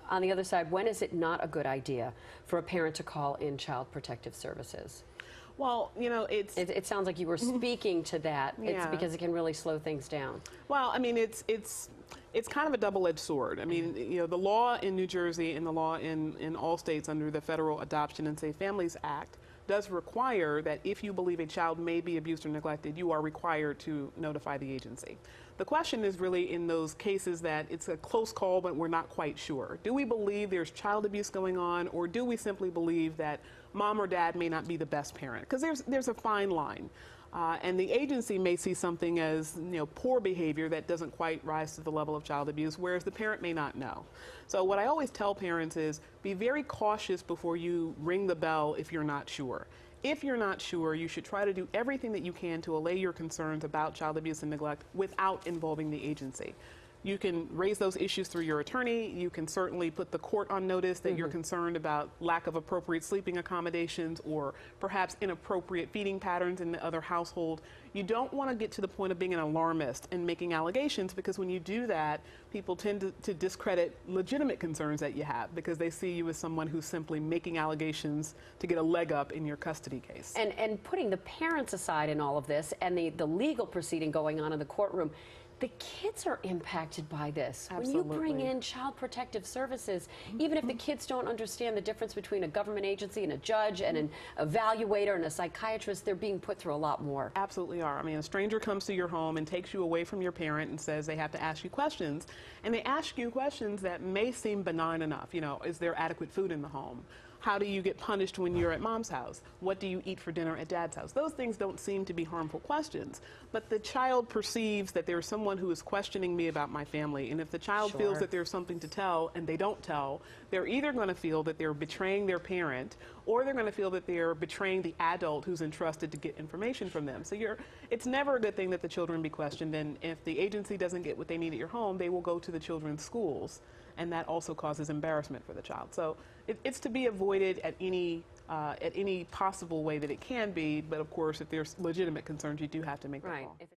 On the other side, when is it not a good idea for a parent to call in Child Protective Services? Well, you know, It sounds like you were speaking to that. It's Yeah. because it can really slow things down. Well, I mean, it's kind of a double-edged sword. I mean, you know, the law in New Jersey and the law in all states under the Federal Adoption and Safe Families Act does require that if you believe a child may be abused or neglected, you are required to notify the agency. The question is really in those cases that it's a close call, but we're not quite sure. Do we believe there's child abuse going on, or do we simply believe that mom or dad may not be the best parent? Because there's a fine line. And the agency may see something as, you know, poor behavior that doesn't quite rise to the level of child abuse, whereas the parent may not know. So what I always tell parents is be very cautious before you ring the bell if you're not sure. If you're not sure, you should try to do everything that you can to allay your concerns about child abuse and neglect without involving the agency. You can raise those issues through your attorney. You can certainly put the court on notice that you're concerned about lack of appropriate sleeping accommodations or perhaps inappropriate feeding patterns in the other household. You don't want to get to the point of being an alarmist and making allegations, because when you do that, people tend to discredit legitimate concerns that you have because they see you as someone who's simply making allegations to get a leg up in your custody case. And putting the parents aside in all of this and the legal proceeding going on in the courtroom, the kids are impacted by this. Absolutely. When you bring in Child Protective Services, even if the kids don't understand the difference between a government agency and a judge and an evaluator and a psychiatrist, they're being put through a lot more. Absolutely are. I mean, a stranger comes to your home and takes you away from your parent and says they have to ask you questions. And they ask you questions that may seem benign enough. You know, is there adequate food in the home? How do you get punished when you're at mom's house? What do you eat for dinner at dad's house? Those things don't seem to be harmful questions. But the child perceives that there's someone who is questioning me about my family. And if the child feels that there's something to tell and they don't tell, they're either going to feel that they're betraying their parent, or they're going to feel that they're betraying the adult who's entrusted to get information from them. So it's never a good thing that the children be questioned. And if the agency doesn't get what they need at your home, they will go to the children's schools. And that also causes embarrassment for the child. So it's to be avoided at any possible way that it can be. But of course, if there's legitimate concerns, you do have to make the call.